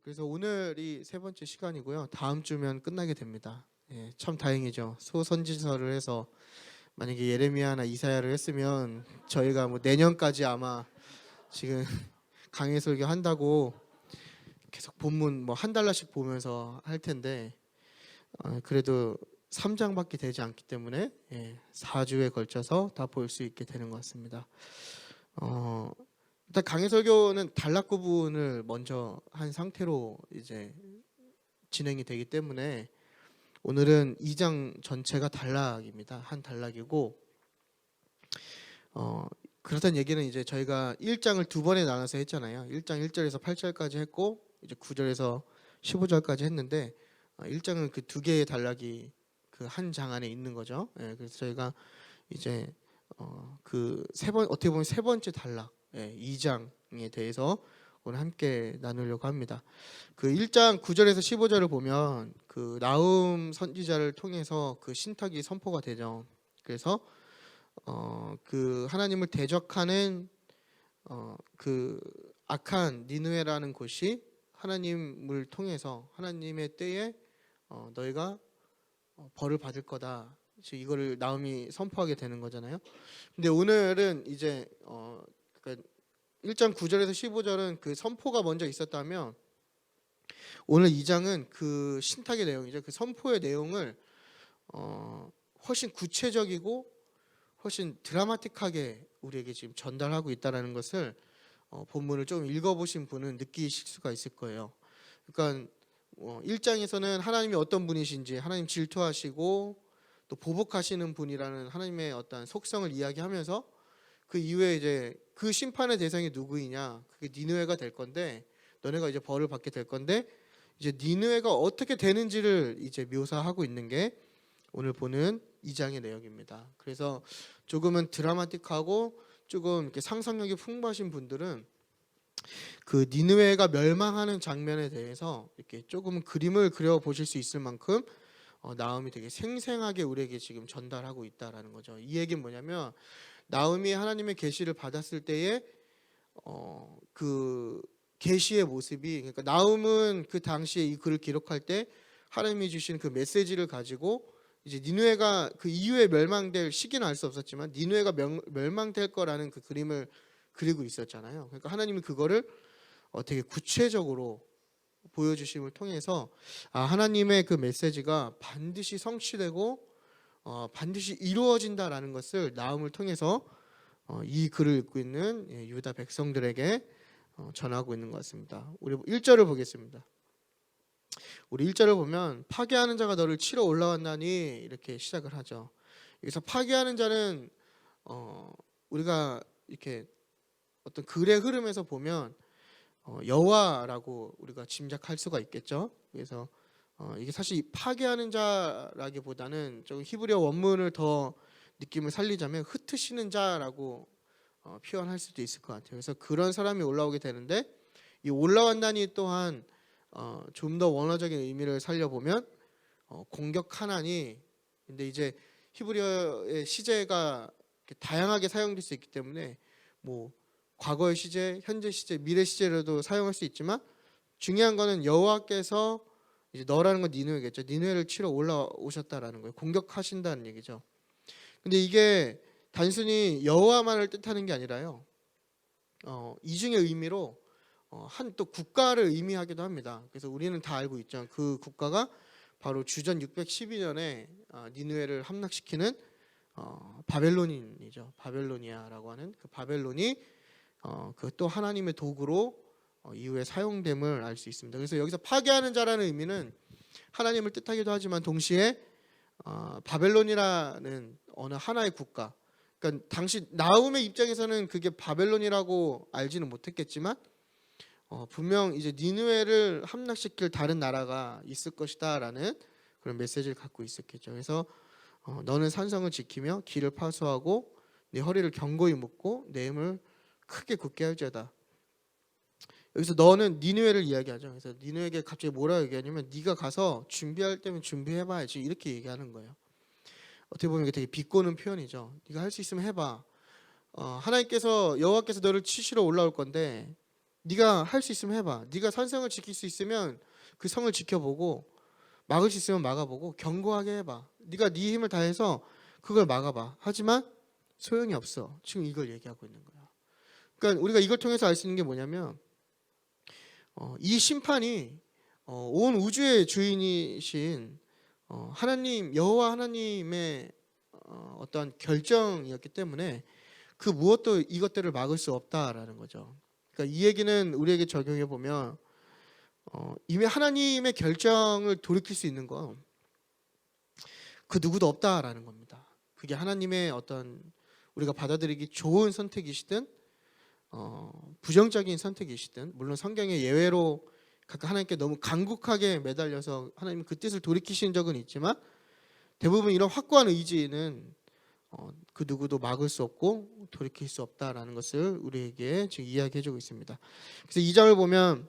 그래서 오늘이 세 번째 시간이고요. 다음 주면 끝나게 됩니다. 예, 참 다행이죠. 소선지서를 해서 만약에 예레미야나 이사야를 했으면 저희가 뭐 내년까지 아마 지금 강해 설교 한다고 계속 본문 뭐 한 달러씩 보면서 할 텐데 그래도 3장밖에 되지 않기 때문에 4주에 걸쳐서 다 볼 수 있게 되는 것 같습니다. 일단 강해 설교는 단락 구분을 먼저 한 상태로 이제 진행이 되기 때문에 오늘은 2장 전체가 단락입니다. 한 단락이고 그렇다는 얘기는 이제 저희가 1장을 두 번에 나눠서 했잖아요. 1장 1절에서 8절까지 했고 이제 9절에서 15절까지 했는데 1장은 그 두 개의 단락이 그 한 장 안에 있는 거죠. 그래서 저희가 이제 그 세 번 어떻게 보면 세 번째 단락 2장에 대해서 오늘 함께 나누려고 합니다. 그 1장 9절에서 15절을 보면 그 나훔 선지자를 통해서 그 신탁이 선포가 되죠. 그래서 그 하나님을 대적하는 그 악한 니느웨라는 곳이 하나님을 통해서 하나님의 때에 너희가 벌을 받을 거다. 이거를 나훔이 선포하게 되는 거잖아요. 근데 오늘은 이제 그러니까 1장 9절에서 15절은 그 선포가 먼저 있었다면 오늘 2장은 그 신탁의 내용이죠. 그 선포의 내용을 훨씬 구체적이고 훨씬 드라마틱하게 우리에게 지금 전달하고 있다는 것을 본문을 좀 읽어보신 분은 느끼실 수가 있을 거예요. 그러니까 1장에서는 하나님이 어떤 분이신지 하나님 질투하시고 또 보복하시는 분이라는 하나님의 어떤 속성을 이야기하면서 그 이후에 이제 그 심판의 대상이 누구이냐, 그게 니느웨가 될 건데 너네가 이제 벌을 받게 될 건데 이제 니느웨가 어떻게 되는지를 이제 묘사하고 있는 게 오늘 보는 2장의 내용입니다. 그래서 조금은 드라마틱하고 조금 이렇게 상상력이 풍부하신 분들은 그 니느웨가 멸망하는 장면에 대해서 이렇게 조금 그림을 그려 보실 수 있을 만큼 나훔이 되게 생생하게 우리에게 지금 전달하고 있다라는 거죠. 이 얘기는 뭐냐면 나훔이 하나님의 계시를 받았을 때에 그 계시의 모습이, 그러니까 나훔은 그 당시에 이 글을 기록할 때 하나님이 주신 그 메시지를 가지고 이제 니느웨가 그 이후에 멸망될 시기는 알 수 없었지만 니느웨가 멸망될 거라는 그 그림을 그리고 있었잖아요. 그러니까 하나님이 그거를 되게 구체적으로 보여주심을 통해서 하나님의 그 메시지가 반드시 성취되고 반드시 이루어진다라는 것을 나훔을 통해서 이 글을 읽고 있는 유다 백성들에게 전하고 있는 것 같습니다. 우리 1절을 보겠습니다. 우리 1절을 보면 파괴하는 자가 너를 치러 올라왔나니 이렇게 시작을 하죠. 여기서 파괴하는 자는 우리가 이렇게 어떤 글의 흐름에서 보면 여호와라고 우리가 짐작할 수가 있겠죠. 그래서 이게 사실 파괴하는 자라기보다는 좀 히브리어 원문을 더 느낌을 살리자면 흩으시는 자라고 표현할 수도 있을 것 같아요. 그래서 그런 사람이 올라오게 되는데 이 올라왔다니 또한 좀 더 원어적인 의미를 살려보면 공격하나니, 근데 이제 히브리어의 시제가 다양하게 사용될 수 있기 때문에 뭐 과거의 시제, 현재 시제, 미래 시제로도 사용할 수 있지만 중요한 거는 여호와께서 이제 너라는 건 니느웨겠죠. 니느웨를 치러 올라오셨다라는 거예요. 공격하신다는 얘기죠. 근데 이게 단순히 여호와만을 뜻하는 게 아니라요. 이중의 의미로 한 또 국가를 의미하기도 합니다. 그래서 우리는 다 알고 있죠. 그 국가가 바로 주전 612년에 니느웨를 함락시키는 바벨론인이죠. 바벨로니아라고 하는 그 바벨론이 그 또 하나님의 도구로 이후에 사용됨을 알 수 있습니다. 그래서 여기서 파괴하는 자라는 의미는 하나님을 뜻하기도 하지만 동시에 바벨론이라는 어느 하나의 국가, 그러니까 당시 나훔의 입장에서는 그게 바벨론이라고 알지는 못했겠지만 분명 이제 니느웨를 함락시킬 다른 나라가 있을 것이다라는 그런 메시지를 갖고 있었겠죠. 그래서 너는 산성을 지키며 길을 파수하고 네 허리를 견고히 묶고 내 힘을 크게 굳게 할지어다. 여기서 너는 니느웨를 이야기하죠. 그래서 니느웨에게 갑자기 뭐라고 얘기하냐면 네가 가서 준비할 때면 준비해봐야지 이렇게 얘기하는 거예요. 어떻게 보면 이게 되게 비꼬는 표현이죠. 네가 할 수 있으면 해봐. 하나님께서 여호와께서 너를 치시러 올라올 건데 네가 할 수 있으면 해봐. 네가 산성을 지킬 수 있으면 그 성을 지켜보고 막을 수 있으면 막아보고 견고하게 해봐. 네가 네 힘을 다해서 그걸 막아봐. 하지만 소용이 없어. 지금 이걸 얘기하고 있는 거야. 그러니까 우리가 이걸 통해서 알 수 있는 게 뭐냐면 이 심판이 온 우주의 주인이신 하나님 여호와 하나님의 어떤 결정이었기 때문에 그 무엇도 이것들을 막을 수 없다라는 거죠. 그러니까 이 얘기는 우리에게 적용해 보면 이미 하나님의 결정을 돌이킬 수 있는 건 그 누구도 없다라는 겁니다. 그게 하나님의 어떤 우리가 받아들이기 좋은 선택이시든 부정적인 선택이시든, 물론 성경의 예외로 각각 하나님께 너무 간곡하게 매달려서 하나님 그 뜻을 돌이키신 적은 있지만 대부분 이런 확고한 의지는 그 누구도 막을 수 없고 돌이킬 수 없다라는 것을 우리에게 지금 이야기해주고 있습니다. 그래서 이 장을 보면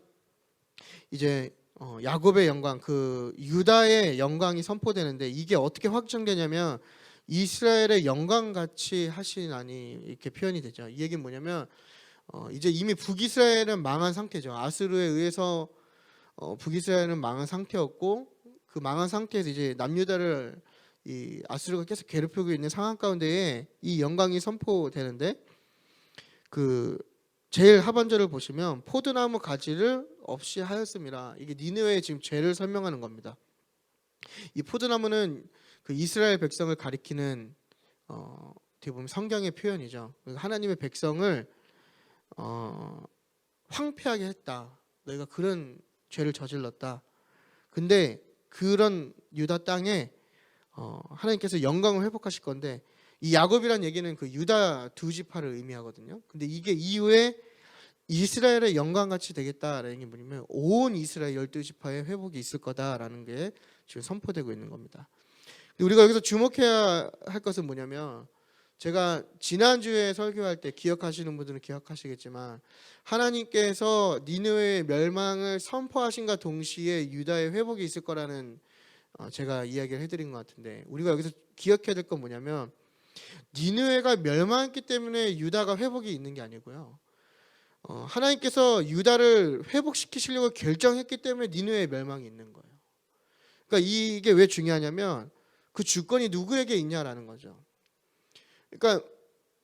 이제 야곱의 영광, 그 유다의 영광이 선포되는데 이게 어떻게 확정되냐면 이스라엘의 영광같이 하시나니 이렇게 표현이 되죠. 이 얘기는 뭐냐면 이제 이미 북이스라엘은 망한 상태죠. 아수르에 의해서 북이스라엘은 망한 상태였고 그 망한 상태에서 이제 남유다를 이 아수르가 계속 괴롭히고 있는 상황 가운데에 이 영광이 선포되는데 그 제일 하반절을 보시면 포도나무 가지를 없이 하였습니다. 이게 니느웨의 지금 죄를 설명하는 겁니다. 이 포도나무는 그 이스라엘 백성을 가리키는 어떻게 보면 성경의 표현이죠. 하나님의 백성을 황폐하게 했다. 너희가 그런 죄를 저질렀다. 근데 그런 유다 땅에 하나님께서 영광을 회복하실 건데 이 야곱이란 얘기는 그 유다 두 지파를 의미하거든요. 근데 이게 이후에 이스라엘의 영광같이 되겠다라는 게 뭐냐면 온 이스라엘 12지파의 회복이 있을 거다라는 게 지금 선포되고 있는 겁니다. 우리가 여기서 주목해야 할 것은 뭐냐면 제가 지난주에 설교할 때 기억하시는 분들은 기억하시겠지만 하나님께서 니느웨의 멸망을 선포하신과 동시에 유다의 회복이 있을 거라는 제가 이야기를 해드린 것 같은데 우리가 여기서 기억해야 될 건 뭐냐면 니느웨가 멸망했기 때문에 유다가 회복이 있는 게 아니고요. 하나님께서 유다를 회복시키시려고 결정했기 때문에 니느웨의 멸망이 있는 거예요. 그러니까 이게 왜 중요하냐면 그 주권이 누구에게 있냐라는 거죠. 그러니까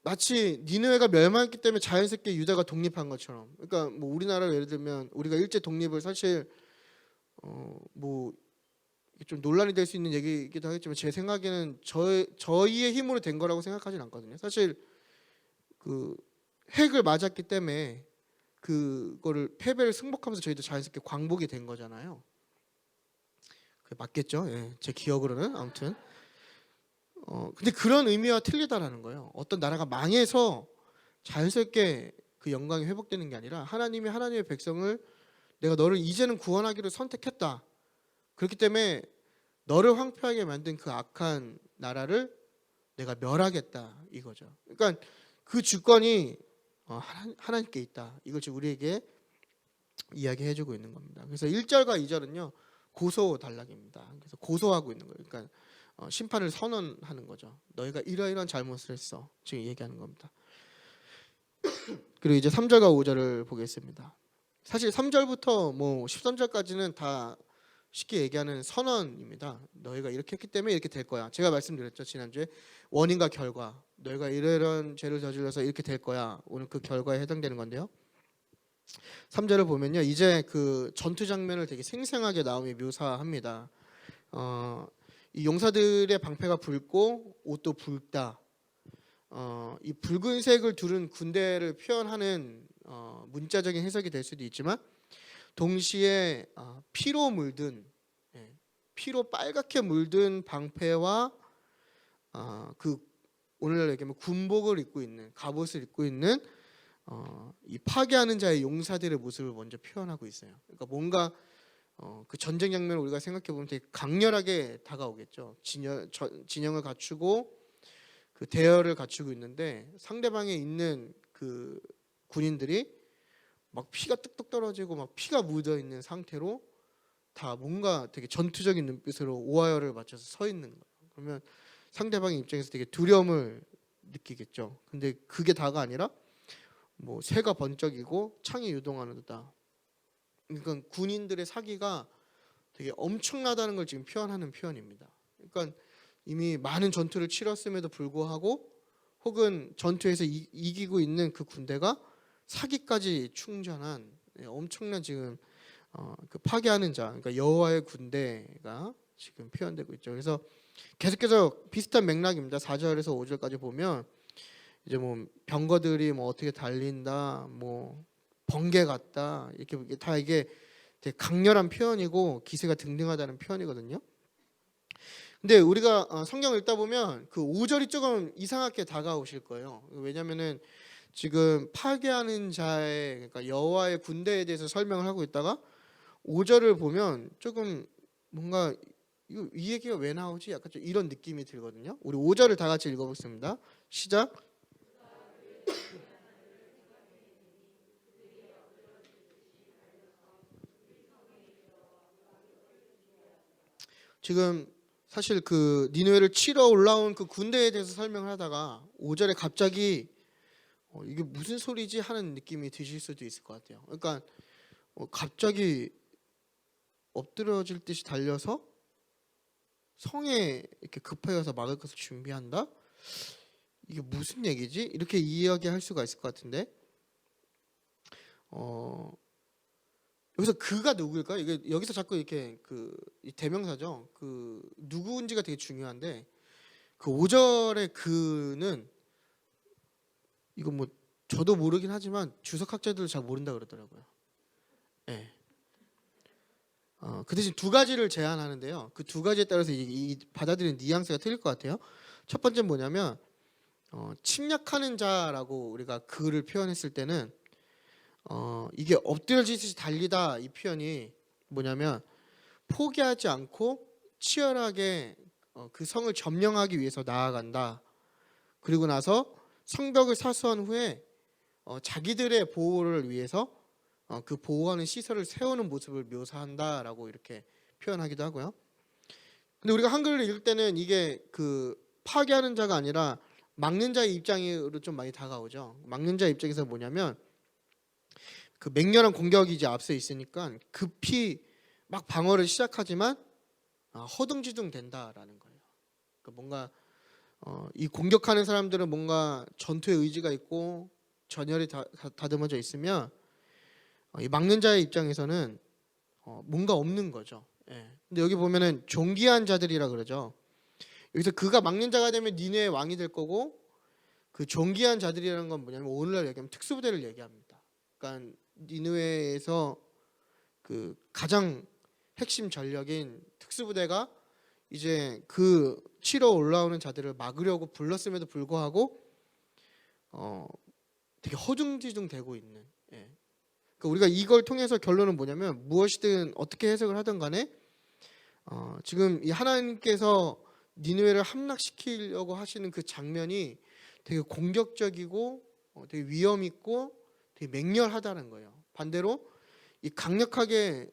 마치 니느웨가 멸망했기 때문에 자연스럽게 유다가 독립한 것처럼. 그러니까 뭐 우리나라 예를 들면 우리가 일제 독립을 사실 뭐 좀 논란이 될 수 있는 얘기이기도 하겠지만 제 생각에는 저희의 힘으로 된 거라고 생각하지는 않거든요. 사실 그 핵을 맞았기 때문에 그거를 패배를 승복하면서 저희도 자연스럽게 광복이 된 거잖아요. 그게 맞겠죠? 예, 제 기억으로는 아무튼. 근데 그런 의미와 틀리다라는 거예요. 어떤 나라가 망해서 자연스럽게 그 영광이 회복되는 게 아니라 하나님이 하나님의 백성을 내가 너를 이제는 구원하기로 선택했다. 그렇기 때문에 너를 황폐하게 만든 그 악한 나라를 내가 멸하겠다 이거죠. 그러니까 그 주권이 하나님께 있다. 이걸 지금 우리에게 이야기해주고 있는 겁니다. 그래서 1절과 2절은요 고소 단락입니다. 그래서 고소하고 있는 거예요. 그러니까 심판을 선언하는 거죠. 너희가 이러이러한 잘못을 했어. 지금 얘기하는 겁니다. 그리고 이제 3절과 5절을 보겠습니다. 사실 3절부터 뭐 13절까지는 다 쉽게 얘기하는 선언입니다. 너희가 이렇게 했기 때문에 이렇게 될 거야. 제가 말씀드렸죠 지난주에 원인과 결과. 너희가 이런 죄를 저질러서 이렇게 될 거야. 오늘 그 결과에 해당되는 건데요. 3절을 보면요, 이제 그 전투 장면을 되게 생생하게 나오미 묘사합니다. 이 용사들의 방패가 붉고 옷도 붉다. 이 붉은색을 두른 군대를 표현하는 문자적인 해석이 될 수도 있지만 동시에 피로 물든 피로 빨갛게 물든 방패와 그 오늘날 얘기하면 군복을 입고 있는 갑옷을 입고 있는 이 파괴하는 자의 용사들의 모습을 먼저 표현하고 있어요. 그러니까 뭔가 그 전쟁 장면을 우리가 생각해 보면 되게 강렬하게 다가오겠죠. 진영을 갖추고 그 대열을 갖추고 있는데 상대방에 있는 그 군인들이 막 피가 뚝뚝 떨어지고 막 피가 묻어 있는 상태로 다 뭔가 되게 전투적인 눈빛으로 오하열을 맞춰서 서 있는 거예요. 그러면 상대방의 입장에서 되게 두려움을 느끼겠죠. 근데 그게 다가 아니라 뭐 새가 번쩍이고 창이 유동하는다. 그러니까 군인들의 사기가 되게 엄청나다는 걸 지금 표현하는 표현입니다. 그러니까 이미 많은 전투를 치렀음에도 불구하고 혹은 전투에서 이기고 있는 그 군대가 사기까지 충전한 엄청난 지금 그 파괴하는 자, 그러니까 여호와의 군대가 지금 표현되고 있죠. 그래서 계속해서 비슷한 맥락입니다. 4절에서 5절까지 보면 이제 뭐 병거들이 뭐 어떻게 달린다, 뭐 번개 같다, 이렇게 다 이게 되게 강렬한 표현이고 기세가 등등하다는 표현이거든요. 근데 우리가 성경을 읽다 보면 그 5절이 조금 이상하게 다가오실 거예요. 왜냐면은 지금 파괴하는 자의, 그러니까 여호와의 군대에 대해서 설명을 하고 있다가 5절을 보면 조금 뭔가 이 얘기가 왜 나오지? 약간 좀 이런 느낌이 들거든요. 우리 5절을 다 같이 읽어보겠습니다. 시작. 지금 사실 그 니느웨를 치러 올라온 그 군대에 대해서 설명을 하다가 5절에 갑자기 이게 무슨 소리지 하는 느낌이 드실 수도 있을 것 같아요. 그러니까 갑자기 엎드러질 듯이 달려서 성에 이렇게 급하게 가서 막을 것을 준비한다? 이게 무슨 얘기지? 이렇게 이야기할 수가 있을 것 같은데 여기서 그가 누구일까요? 이게 여기서 자꾸 이렇게 이 대명사죠. 그 누구인지가 되게 중요한데 그 5절의 그는 이거 뭐 저도 모르긴 하지만 주석학자들도 잘 모른다 그러더라고요. 네. 그 대신 두 가지를 제안하는데요. 그 두 가지에 따라서 이 받아들이는 뉘앙스가 틀릴 것 같아요. 첫 번째는 뭐냐면 침략하는 자라고 우리가 그를 표현했을 때는 이게 엎드려지듯이 달리다 이 표현이 뭐냐면 포기하지 않고 치열하게 그 성을 점령하기 위해서 나아간다. 그리고 나서 성벽을 사수한 후에 자기들의 보호를 위해서 그 보호하는 시설을 세우는 모습을 묘사한다라고 이렇게 표현하기도 하고요. 근데 우리가 한글을 읽을 때는 이게 그 파괴하는 자가 아니라 막는 자의 입장으로 좀 많이 다가오죠. 막는 자의 입장에서 뭐냐면 그 맹렬한 공격이 이제 앞서 있으니까 급히 막 방어를 시작하지만 허둥지둥 된다라는 거예요. 그러니까 뭔가 이 공격하는 사람들은 뭔가 전투의 의지가 있고 전열이 다듬어져 있으면 이 막는 자의 입장에서는 뭔가 없는 거죠. 예. 근데 여기 보면은 존귀한 자들이라 그러죠. 여기서 그가 막는 자가 되면 니네의 왕이 될 거고 그 존귀한 자들이라는 건 뭐냐면 오늘날 얘기하면 특수부대를 얘기합니다. 그러니까 니느웨에서 그 가장 핵심 전력인 특수부대가 이제 그 치러 올라오는 자들을 막으려고 불렀음에도 불구하고 되게 허둥지둥 되고 있는. 예. 그러니까 우리가 이걸 통해서 결론은 뭐냐면 무엇이든 어떻게 해석을 하든 간에 지금 이 하나님께서 니느웨를 함락시키려고 하시는 그 장면이 되게 공격적이고 되게 위험 있고 되게 맹렬하다는 거예요. 반대로 이 강력하게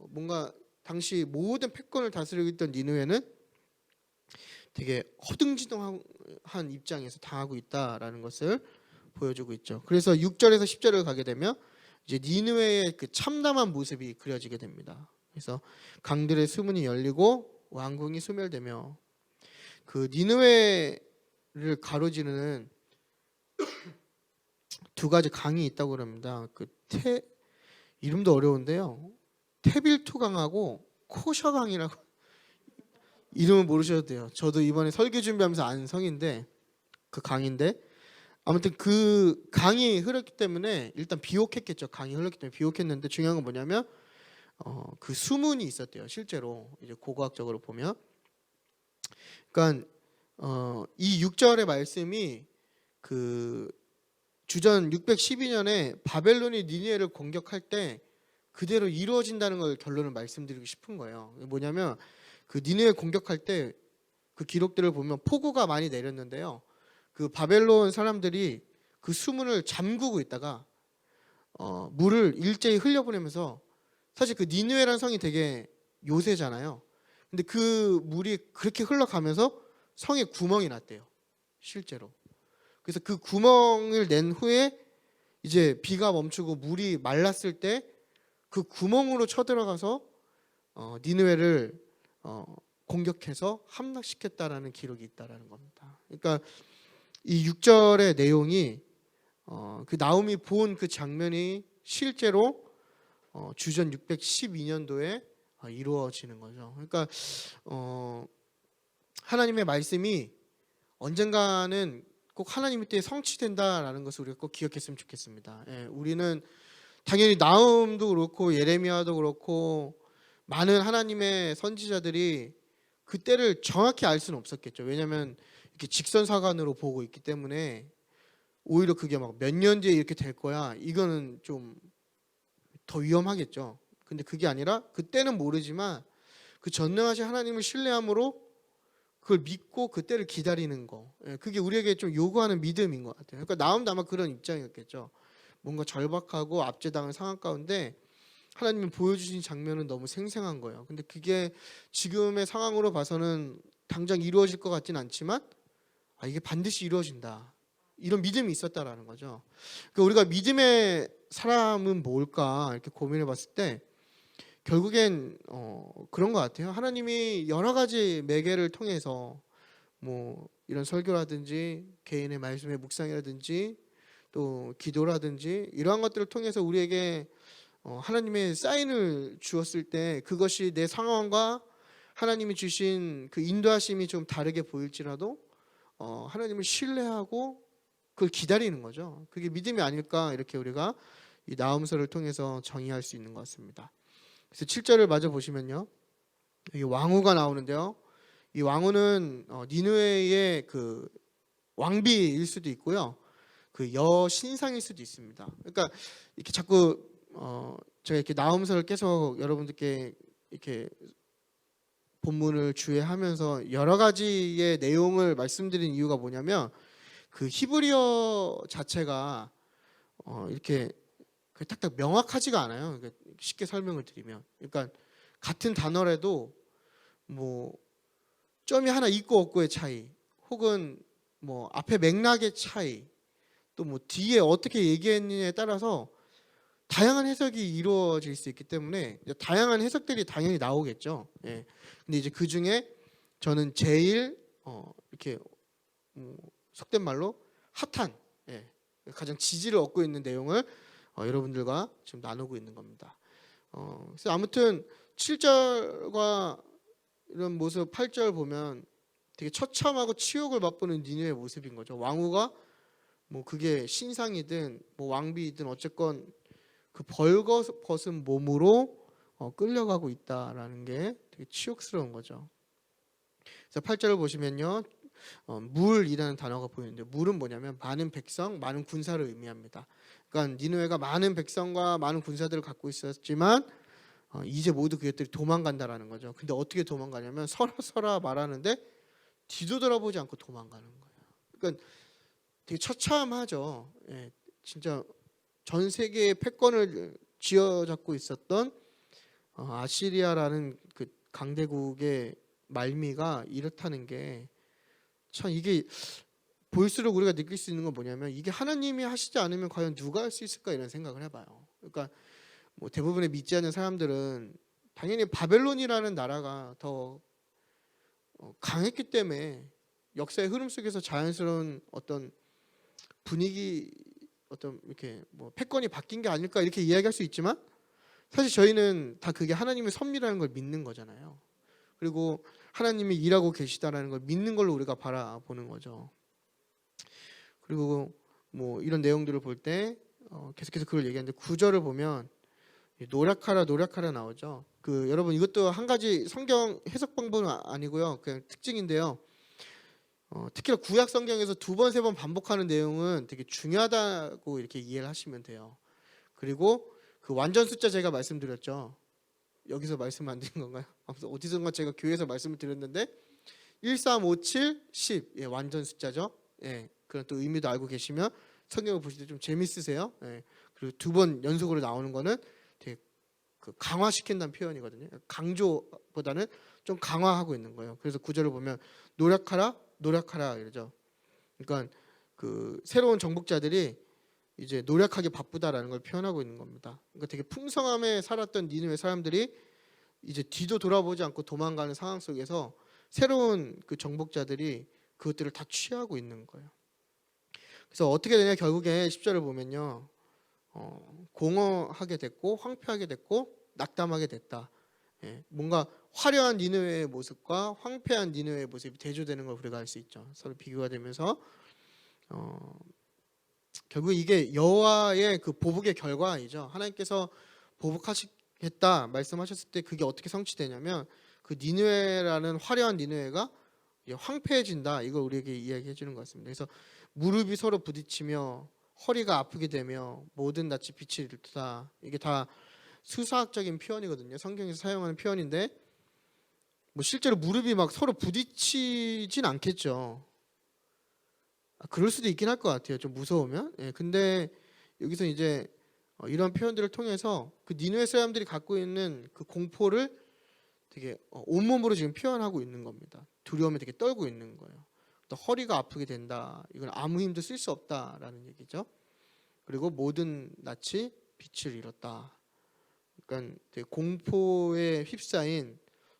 뭔가 당시 모든 패권을 다스리고 있던 니느웨는 되게 허둥지둥한 입장에서 당하고 있다라는 것을 보여주고 있죠. 그래서 6절에서 10절을 가게 되면 이제 니느웨의 그 참담한 모습이 그려지게 됩니다. 그래서 강들의 수문이 열리고 왕궁이 소멸되며 그 니느웨를 가로지르는 두 가지 강이 있다고 그럽니다. 그 이름도 어려운데요. 테빌투강하고 코셔강이라고 이름을 모르셔도 돼요. 저도 이번에 설교 준비하면서 안 성인데 그 강인데 아무튼 그 강이 흐르기 때문에 일단 비옥했겠죠. 강이 흘렀기 때문에 비옥했는데 중요한 건 뭐냐면 그 수문이 있었대요. 실제로 이제 고고학적으로 보면 그러니까 이 6절의 말씀이 그 주전 612년에 바벨론이 니느웨를 공격할 때 그대로 이루어진다는 걸 결론을 말씀드리고 싶은 거예요. 뭐냐면 그 니느웨 공격할 때 그 기록들을 보면 폭우가 많이 내렸는데요. 그 바벨론 사람들이 그 수문을 잠그고 있다가 물을 일제히 흘려보내면서 사실 그 니느웨라는 성이 되게 요새잖아요. 근데 그 물이 그렇게 흘러가면서 성에 구멍이 났대요. 실제로. 그래서 그 구멍을 낸 후에 이제 비가 멈추고 물이 말랐을 때 그 구멍으로 쳐들어가서 니느웨를 공격해서 함락시켰다라는 기록이 있다라는 겁니다. 그러니까 이 6절의 내용이 그 나움이 본 그 장면이 실제로 주전 612년도에 이루어지는 거죠. 그러니까 하나님의 말씀이 언젠가는 꼭 하나님의 때에 성취된다라는 것을 우리가 꼭 기억했으면 좋겠습니다. 예, 우리는 당연히 나훔도 그렇고 예레미야도 그렇고 많은 하나님의 선지자들이 그 때를 정확히 알 수는 없었겠죠. 왜냐하면 이렇게 직선사관으로 보고 있기 때문에 오히려 그게 막 몇 년 뒤에 이렇게 될 거야, 이거는 좀 더 위험하겠죠. 근데 그게 아니라 그때는 모르지만 그 전능하신 하나님을 신뢰함으로 그걸 믿고 그때를 기다리는 거, 그게 우리에게 좀 요구하는 믿음인 것 같아요. 그러니까 나움도 아마 그런 입장이었겠죠. 뭔가 절박하고 압제당한 상황 가운데 하나님이 보여주신 장면은 너무 생생한 거예요. 근데 그게 지금의 상황으로 봐서는 당장 이루어질 것 같진 않지만 이게 반드시 이루어진다, 이런 믿음이 있었다라는 거죠. 그러니까 우리가 믿음의 사람은 뭘까 이렇게 고민해 봤을 때 결국엔 그런 것 같아요. 하나님이 여러 가지 매개를 통해서 뭐 이런 설교라든지 개인의 말씀의 묵상이라든지 또 기도라든지 이러한 것들을 통해서 우리에게 하나님의 사인을 주었을 때 그것이 내 상황과 하나님이 주신 그 인도하심이 좀 다르게 보일지라도 하나님을 신뢰하고 그걸 기다리는 거죠. 그게 믿음이 아닐까, 이렇게 우리가 이 나음서를 통해서 정의할 수 있는 것 같습니다. 그래서 7절을 마저 보시면요, 이 왕후가 나오는데요. 이 왕후는 니느웨의 그 왕비일 수도 있고요, 그 여신상일 수도 있습니다. 그러니까 이렇게 자꾸 제가 이렇게 나음서를 계속 여러분들께 이렇게 본문을 주의하면서 여러 가지의 내용을 말씀드린 이유가 뭐냐면, 그 히브리어 자체가 이렇게 딱딱 명확하지가 않아요. 그러니까 쉽게 설명을 드리면, 그러니까 같은 단어라도 뭐 점이 하나 있고 없고의 차이, 혹은 뭐 앞에 맥락의 차이, 또 뭐 뒤에 어떻게 얘기했느냐에 따라서 다양한 해석이 이루어질 수 있기 때문에 다양한 해석들이 당연히 나오겠죠. 예. 근데 이제 그 중에 저는 제일 이렇게 속된 말로 핫한, 가장 지지를 얻고 있는 내용을 여러분들과 지금 나누고 있는 겁니다. 그래서 아무튼 7절과 이런 모습, 8절 보면 되게 처참하고 치욕을 맛보는 니느웨의 모습인 거죠. 왕후가 뭐 그게 신상이든 뭐 왕비이든 어쨌건 그 벌거벗은 몸으로 끌려가고 있다라는 게 되게 치욕스러운 거죠. 그래서 8절을 보시면요, 물이라는 단어가 보이는데, 물은 뭐냐면 많은 백성, 많은 군사를 의미합니다. 그러니까 니느웨가 많은 백성과 많은 군사들을 갖고 있었지만 이제 모두 그것들이 도망간다라는 거죠. 근데 어떻게 도망가냐면 서라 말하는데 뒤도 돌아보지 않고 도망가는 거예요. 그러니까 되게 처참하죠. 예, 진짜 전 세계의 패권을 쥐어잡고 있었던 아시리아라는 그 강대국의 말미가 이렇다는 게 참, 이게 볼수록 우리가 느낄 수 있는 건 뭐냐면, 이게 하나님이 하시지 않으면 과연 누가 할 수 있을까, 이런 생각을 해봐요. 그러니까 뭐 대부분의 믿지 않는 사람들은 당연히 바벨론이라는 나라가 더 강했기 때문에 역사의 흐름 속에서 자연스러운 어떤 분위기, 어떤 이렇게 뭐 패권이 바뀐 게 아닐까, 이렇게 이야기할 수 있지만 사실 저희는 다 그게 하나님의 섭리라는 걸 믿는 거잖아요. 그리고 하나님이 일하고 계시다라는 걸 믿는 걸로 우리가 바라보는 거죠. 그리고 뭐 이런 내용들을 볼 때 계속해서 그걸 얘기하는데, 9절을 보면 노력하라 나오죠. 그 여러분, 이것도 한 가지 성경 해석 방법은 아니고요, 그냥 특징인데요. 특히나 구약 성경에서 두 번, 세 번 반복하는 내용은 되게 중요하다고 이렇게 이해를 하시면 돼요. 그리고 그 완전 숫자 제가 말씀드렸죠. 여기서 말씀 안 드린 건가요? 아무튼 어디선가 제가 교회에서 말씀을 드렸는데 1, 3, 5, 7, 10, 완전 숫자죠. 그런 또 의미도 알고 계시면 성경을 보실 때 좀 재밌으세요. 그리고 두 번 연속으로 나오는 거는 되게 그 강화시킨다는 표현이거든요. 강조보다는 좀 강화하고 있는 거예요. 그래서 구절을 보면 노력하라 이러죠. 그러니까 그 새로운 정복자들이 이제 노력하기 바쁘다라는 걸 표현하고 있는 겁니다. 그러니까 되게 풍성함에 살았던 니느웨 사람들이 이제 뒤도 돌아보지 않고 도망가는 상황 속에서 새로운 그 정복자들이 그것들을 다 취하고 있는 거예요. 그래서 어떻게 되냐, 결국에 10절을 보면요, 공허하게 됐고 황폐하게 됐고 낙담하게 됐다. 예, 뭔가 화려한 니느웨의 모습과 황폐한 니느웨의 모습이 대조되는 걸 우리가 알 수 있죠. 서로 비교가 되면서 결국 이게 여호와의 그 보복의 결과이죠. 하나님께서 보복하시겠다 말씀하셨을 때 그게 어떻게 성취되냐면 그 니느웨라는 화려한 니느웨가 황폐해진다. 이걸 우리에게 이야기해 주는 것 같습니다. 그래서 무릎이 서로 부딪히며 허리가 아프게 되며 모든 낯이 빛을 잃다. 이게 다 수사학적인 표현이거든요. 성경에서 사용하는 표현인데 뭐 실제로 무릎이 막 서로 부딪히진 않겠죠. 그럴 수도 있긴 할 것 같아요. 좀 무서우면. 예, 근데 여기서 이제 이런 표현들을 통해서 그 니느웨 사람들이 갖고 있는 그 공포를 되게 온몸으로 지금 표현하고 있는 겁니다. 두려움에 되게 떨고 있는 거예요. 또 허리가 아프게 된다. 이건 아무 힘도 쓸 수 없다라는 얘기죠. 그리고 모든 낯이 빛을 잃었다. 그러니까 되게 공포에 휩싸인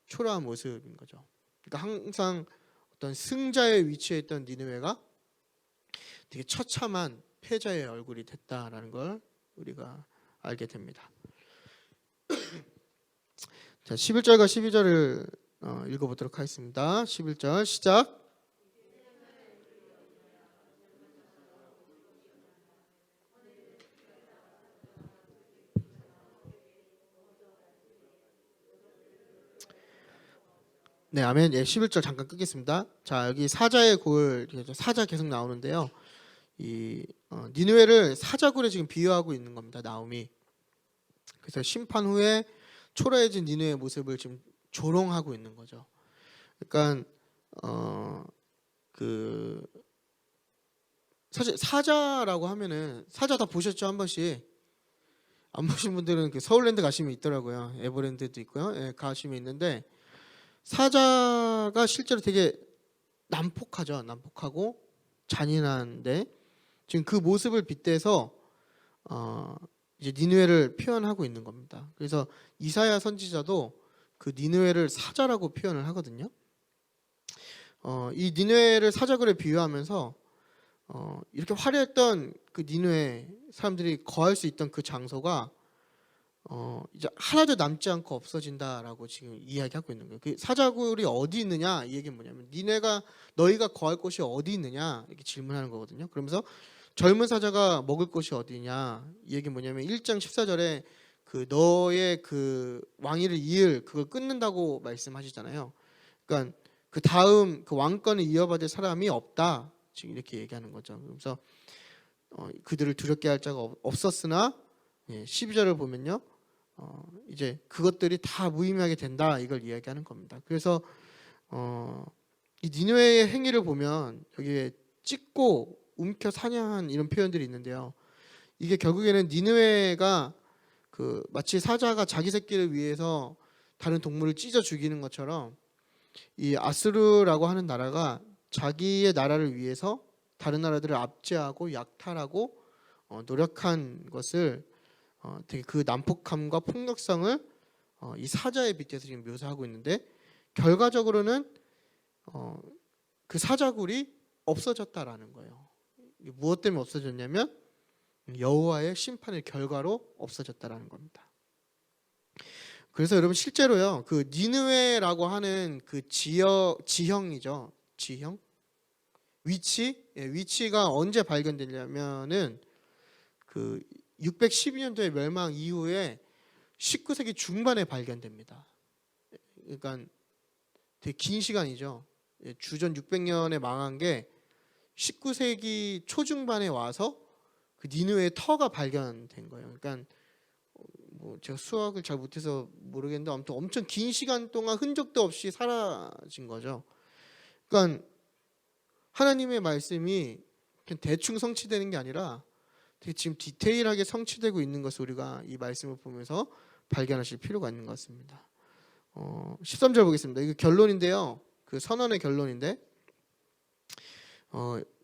초라한 모습인 거죠. 그러니까 항상 어떤 승자의 위치에 있던 니느웨가 되게 처참한 패자의 얼굴이 됐다라는 걸 우리가 알게 됩니다. 자, 11절과 12절을 읽어보도록 하겠습니다. 11절 시작. 네, 아멘. 예, 11절 잠깐 끄겠습니다. 자, 여기 사자의 골, 사자 계속 나오는데요. 이 니느웨를 사자굴에 지금 비유하고 있는 겁니다. 나움이. 그래서 심판 후에 초라해진 니느웨의 모습을 지금 조롱하고 있는 거죠. 그러니까 그 사실 사자라고 하면은 사자 다 보셨죠? 한 번씩. 안 보신 분들은 그 서울랜드 가시면 있더라고요. 에버랜드도 있고요. 예, 가시면 있는데 사자가 실제로 되게 난폭하죠. 난폭하고 잔인한데 지금 그 모습을 빗대서 이제 니느웨를 표현하고 있는 겁니다. 그래서 이사야 선지자도 그 니느웨를 사자라고 표현을 하거든요. 이 니느웨를 사자굴에 비유하면서 이렇게 화려했던 그 니느웨 사람들이 거할 수 있던 그 장소가 이제 하나도 남지 않고 없어진다라고 지금 이야기하고 있는 거예요. 그 사자굴이 어디 있느냐 이 얘기는 뭐냐면 너희가 거할 곳이 어디 있느냐 이렇게 질문하는 거거든요. 그러면서 젊은 사자가 먹을 곳이 어디냐 이 얘기는 뭐냐면 1장 14절에 그 너의 그 왕위를 이을 그걸 끊는다고 말씀하시잖아요. 그러니까 그 다음 그 왕권을 이어받을 사람이 없다 지금 이렇게 얘기하는 거죠. 그래서 그들을 두렵게 할 자가 없었으나 12절을 보면요. 이제 그것들이 다 무의미하게 된다 이걸 이야기하는 겁니다. 그래서 이 니느웨의 행위를 보면 여기에 찢고 움켜 사냥한 이런 표현들이 있는데요. 이게 결국에는 니느웨가 그 마치 사자가 자기 새끼를 위해서 다른 동물을 찢어 죽이는 것처럼 이 아수르라고 하는 나라가 자기의 나라를 위해서 다른 나라들을 압제하고 약탈하고 노력한 것을 되게 그 난폭함과 폭력성을 이 사자에 빗대서 지금 묘사하고 있는데 결과적으로는 그 사자굴이 없어졌다라는 거예요. 무엇 때문에 없어졌냐면 여호와의 심판의 결과로 없어졌다라는 겁니다. 그래서 여러분 실제로요 그 니느웨라고 하는 그 지형이죠. 지형 위치가 언제 발견되냐면은 그 612년도의 멸망 이후에 19세기 중반에 발견됩니다. 그러니까 되게 긴 시간이죠. 주전 600년에 망한 게 19세기 초중반에 와서 그 니느웨의 터가 발견된 거예요. 그러니까 뭐 제가 수학을 잘 못해서 모르겠는데 아무튼 엄청 긴 시간 동안 흔적도 없이 사라진 거죠. 그러니까 하나님의 말씀이 그냥 대충 성취되는 게 아니라 되게 지금 디테일하게 성취되고 있는 것을 우리가 이 말씀을 보면서 발견하실 필요가 있는 것 같습니다. 13절 보겠습니다. 이거 결론인데요. 그 선언의 결론인데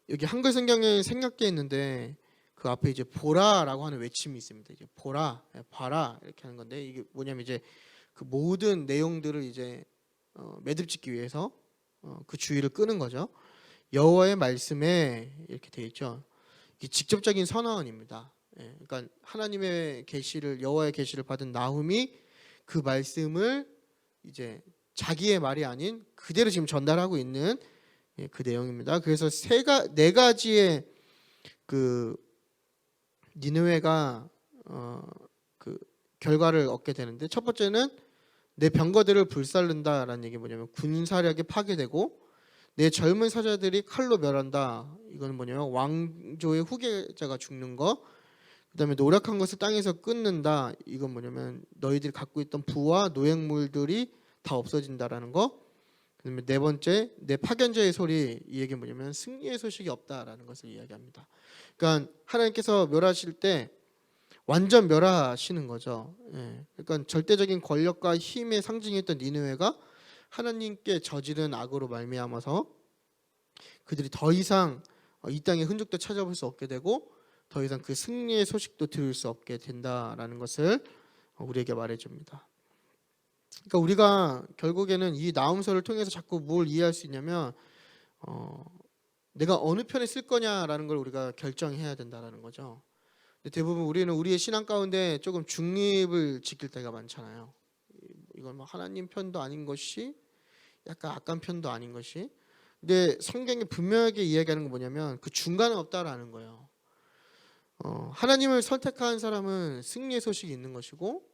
여기 한글 성경에 생략되어 있는데 그 앞에 이제 보라라고 하는 외침이 있습니다. 이제 보라, 봐라 이렇게 하는 건데 이게 뭐냐면 이제 그 모든 내용들을 이제 매듭짓기 위해서 그 주의를 끄는 거죠. 여호와의 말씀에 이렇게 되어 있죠. 이게 직접적인 선언입니다. 그러니까 하나님의 계시를 여호와의 계시를 받은 나훔이 그 말씀을 이제 자기의 말이 아닌 그대로 지금 전달하고 있는 그 내용입니다. 그래서 네 가지의 그 니느웨가 그 결과를 얻게 되는데 첫 번째는 내 병거들을 불살른다라는 얘기 뭐냐면 군사력이 파괴되고 내 젊은 사자들이 칼로 멸한다. 이거는 뭐냐면 왕조의 후계자가 죽는 거. 그다음에 노력한 것을 땅에서 끊는다. 이건 뭐냐면 너희들이 갖고 있던 부와 노획물들이 다 없어진다라는 거. 그다음에 네 번째 내 파견자의 소리. 이 얘기는 뭐냐면 승리의 소식이 없다라는 것을 이야기합니다. 그러니까 하나님께서 멸하실 때 완전 멸하시는 거죠. 그러니까 절대적인 권력과 힘의 상징이었던 니느웨가 하나님께 저지른 악으로 말미암아서 그들이 더 이상 이 땅의 흔적도 찾아볼 수 없게 되고 더 이상 그 승리의 소식도 들을 수 없게 된다라는 것을 우리에게 말해줍니다. 그러니까 우리가 결국에는 이 나훔서를 통해서 자꾸 뭘 이해할 수 있냐면 내가 어느 편에 쓸 거냐라는 걸 우리가 결정해야 된다라는 거죠. 근데 대부분 우리는 우리의 신앙 가운데 조금 중립을 지킬 때가 많잖아요. 이건 뭐 하나님 편도 아닌 것이 약간 악한 편도 아닌 것이. 근데 성경이 분명하게 이야기하는 건 뭐냐면 그 중간은 없다라는 거예요. 하나님을 선택한 사람은 승리의 소식이 있는 것이고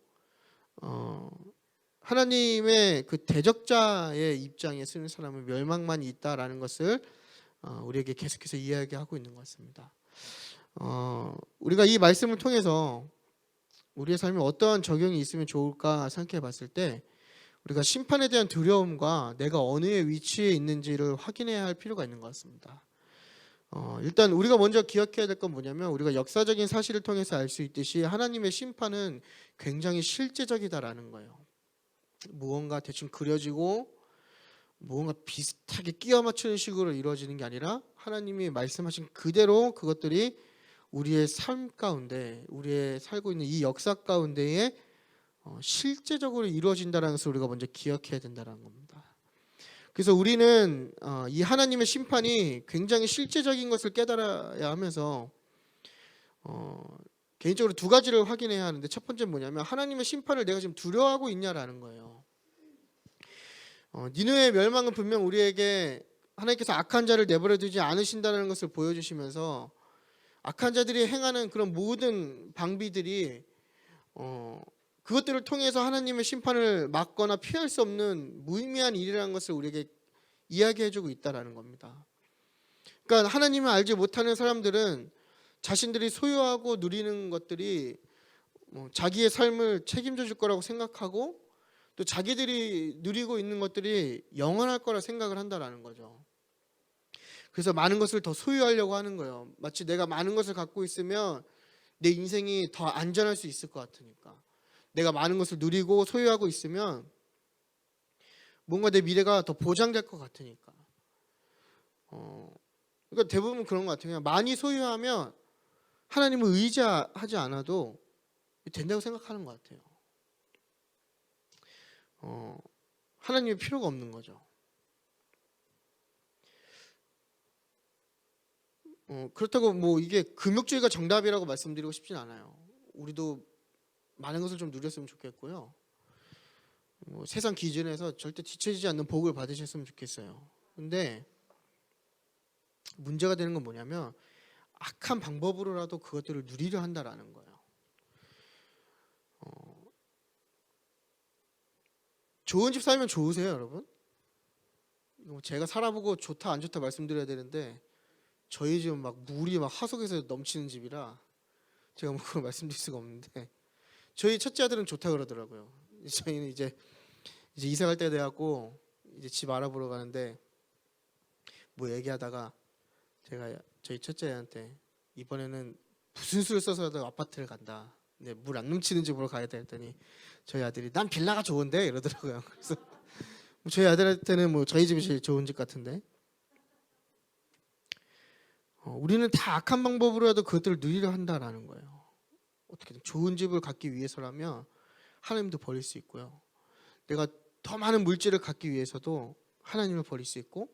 하나님의 그 대적자의 입장에 쓰는 사람은 멸망만 있다라는 것을 우리에게 계속해서 이야기하고 있는 것 같습니다. 우리가 이 말씀을 통해서 우리의 삶에 어떠한 적용이 있으면 좋을까 생각해 봤을 때 우리가 심판에 대한 두려움과 내가 어느 위치에 있는지를 확인해야 할 필요가 있는 것 같습니다. 일단 우리가 먼저 기억해야 될 건 뭐냐면 우리가 역사적인 사실을 통해서 알 수 있듯이 하나님의 심판은 굉장히 실제적이다라는 거예요. 무언가 대충 그려지고 무언가 비슷하게 끼워 맞추는 식으로 이루어지는 게 아니라 하나님이 말씀하신 그대로 그것들이 우리의 삶 가운데 우리의 살고 있는 이 역사 가운데에 실제적으로 이루어진다는 것을 우리가 먼저 기억해야 된다는 겁니다. 그래서 우리는 이 하나님의 심판이 굉장히 실제적인 것을 깨달아야 하면서 개인적으로 두 가지를 확인해야 하는데 첫 번째는 뭐냐면 하나님의 심판을 내가 지금 두려워하고 있냐라는 거예요. 니느웨의 멸망은 분명 우리에게 하나님께서 악한 자를 내버려 두지 않으신다는 것을 보여주시면서 악한 자들이 행하는 그런 모든 방비들이 그것들을 통해서 하나님의 심판을 막거나 피할 수 없는 무의미한 일이라는 것을 우리에게 이야기해주고 있다라는 겁니다. 그러니까 하나님을 알지 못하는 사람들은 자신들이 소유하고 누리는 것들이 자기의 삶을 책임져 줄 거라고 생각하고 또 자기들이 누리고 있는 것들이 영원할 거라 생각을 한다라는 거죠. 그래서 많은 것을 더 소유하려고 하는 거예요. 마치 내가 많은 것을 갖고 있으면 내 인생이 더 안전할 수 있을 것 같으니까. 내가 많은 것을 누리고 소유하고 있으면 뭔가 내 미래가 더 보장될 것 같으니까. 그러니까 대부분 그런 것 같아요. 그냥 많이 소유하면 하나님을 의지하지 않아도 된다고 생각하는 것 같아요. 하나님이 필요가 없는 거죠. 그렇다고 뭐 이게 금욕주의가 정답이라고 말씀드리고 싶진 않아요. 우리도 많은 것을 좀 누렸으면 좋겠고요. 뭐 세상 기준에서 절대 뒤처지지 않는 복을 받으셨으면 좋겠어요. 근데 문제가 되는 건 뭐냐면 악한 방법으로라도 그것들을 누리려 한다라는 거예요. 좋은 집 살면 좋으세요, 여러분? 제가 살아보고 좋다 안 좋다 말씀드려야 되는데 저희 집은 막 물이 막 하속해서 넘치는 집이라 제가 뭐 그걸 말씀드릴 수가 없는데 저희 첫째 아들은 좋다 그러더라고요. 저희는 이제 이사 갈 때가 돼갖고 이제 집 알아보러 가는데 뭐 얘기하다가 제가 저희 첫째 애한테 이번에는 무슨 수를 써서라도 아파트를 간다. 근데 물 안 넘치는 집으로 가야 돼 했더니 저희 아들이 난 빌라가 좋은데 이러더라고요. 그래서 저희 아들한테는 뭐 저희 집이 제일 좋은 집 같은데 우리는 다 악한 방법으로라도 그것들을 누리려 한다라는 거예요. 어떻게든 좋은 집을 갖기 위해서라면 하나님도 버릴 수 있고요. 내가 더 많은 물질을 갖기 위해서도 하나님을 버릴 수 있고,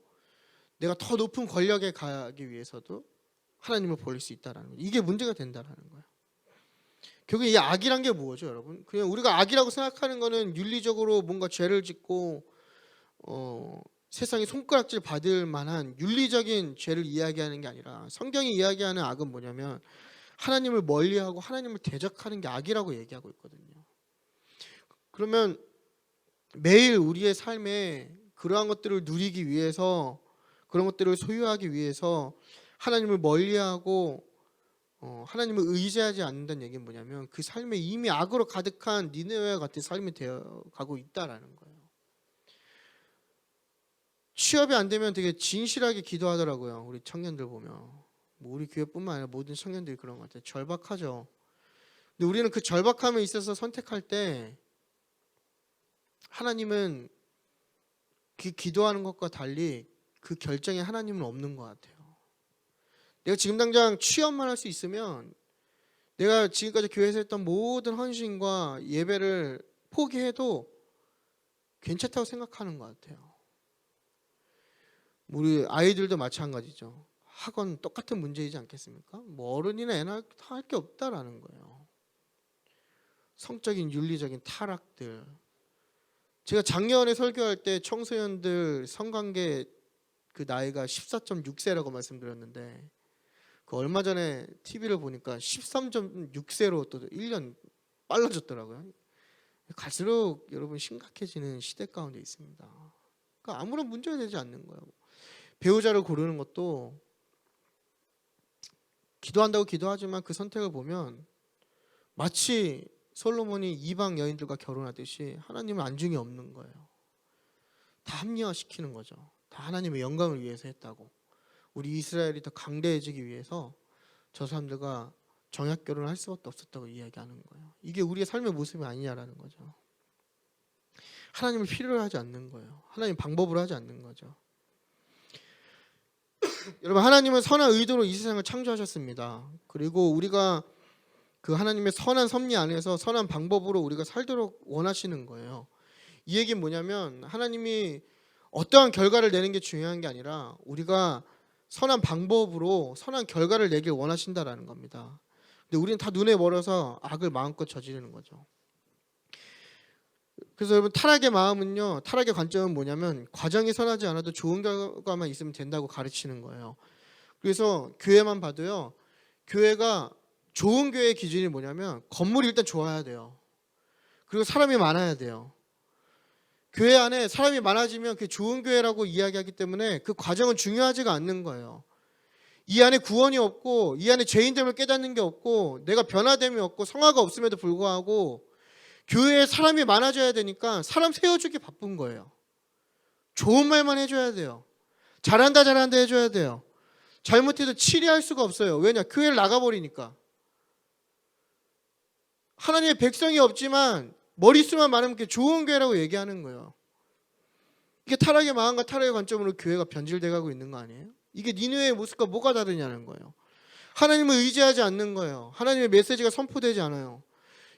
내가 더 높은 권력에 가기 위해서도 하나님을 버릴 수 있다라는 거예요. 이게 문제가 된다라는 거예요. 결국 이 악이란 게 뭐죠, 여러분? 그냥 우리가 악이라고 생각하는 거는 윤리적으로 뭔가 죄를 짓고 세상에 손가락질 받을 만한 윤리적인 죄를 이야기하는 게 아니라, 성경이 이야기하는 악은 뭐냐면 하나님을 멀리하고 하나님을 대적하는 게 악이라고 얘기하고 있거든요. 그러면 매일 우리의 삶에 그러한 것들을 누리기 위해서, 그런 것들을 소유하기 위해서 하나님을 멀리하고 하나님을 의지하지 않는다는 얘기는 뭐냐면 그 삶에 이미 악으로 가득한 니느웨와 같은 삶이 되어가고 있다라는 거예요. 취업이 안 되면 되게 진실하게 기도하더라고요. 우리 청년들 보면. 뭐 우리 교회뿐만 아니라 모든 청년들이 그런 것 같아요. 절박하죠. 근데 우리는 그 절박함에 있어서 선택할 때 하나님은 그 기도하는 것과 달리 그 결정에 하나님은 없는 것 같아요. 내가 지금 당장 취업만 할 수 있으면 내가 지금까지 교회에서 했던 모든 헌신과 예배를 포기해도 괜찮다고 생각하는 것 같아요. 우리 아이들도 마찬가지죠. 학원 똑같은 문제이지 않겠습니까? 뭐 어른이나 애나 다 할 게 없다라는 거예요. 성적인 윤리적인 타락들. 제가 작년에 설교할 때 청소년들 성관계 그 나이가 14.6세라고 말씀드렸는데, 그 얼마 전에 TV를 보니까 13.6세로 또 1년 빨라졌더라고요. 갈수록 여러분 심각해지는 시대 가운데 있습니다. 그러니까 아무런 문제가 되지 않는 거예요. 배우자를 고르는 것도 기도한다고 기도하지만 그 선택을 보면 마치 솔로몬이 이방 여인들과 결혼하듯이 하나님은 안중이 없는 거예요. 다 합리화시키는 거죠. 다 하나님의 영광을 위해서 했다고. 우리 이스라엘이 더 강대해지기 위해서 저 사람들과 정약 결혼을 할 수밖에 없었다고 이야기하는 거예요. 이게 우리의 삶의 모습이 아니냐라는 거죠. 하나님을 필요로 하지 않는 거예요. 하나님 방법으로 하지 않는 거죠. 여러분, 하나님은 선한 의도로 이 세상을 창조하셨습니다. 그리고 우리가 그 하나님의 선한 섭리 안에서 선한 방법으로 우리가 살도록 원하시는 거예요. 이 얘기는 뭐냐면 하나님이 어떠한 결과를 내는 게 중요한 게 아니라 우리가 선한 방법으로 선한 결과를 내길 원하신다라는 겁니다. 근데 우리는 다 눈에 멀어서 악을 마음껏 저지르는 거죠. 그래서 여러분, 타락의 마음은요, 타락의 관점은 뭐냐면 과정이 선하지 않아도 좋은 결과만 있으면 된다고 가르치는 거예요. 그래서 교회만 봐도요, 교회가 좋은 교회의 기준이 뭐냐면 건물이 일단 좋아야 돼요. 그리고 사람이 많아야 돼요. 교회 안에 사람이 많아지면 그게 좋은 교회라고 이야기하기 때문에 그 과정은 중요하지가 않는 거예요. 이 안에 구원이 없고 이 안에 죄인됨을 깨닫는 게 없고 내가 변화됨이 없고 성화가 없음에도 불구하고 교회에 사람이 많아져야 되니까 사람 세워주기 바쁜 거예요. 좋은 말만 해줘야 돼요. 잘한다 잘한다 해줘야 돼요. 잘못해도 치리할 수가 없어요. 왜냐? 교회를 나가버리니까. 하나님의 백성이 없지만 머릿수만 많으면 그게 좋은 교회라고 얘기하는 거예요. 이게 타락의 마음과 타락의 관점으로 교회가 변질돼 가고 있는 거 아니에요? 이게 니느웨의 모습과 뭐가 다르냐는 거예요. 하나님을 의지하지 않는 거예요. 하나님의 메시지가 선포되지 않아요.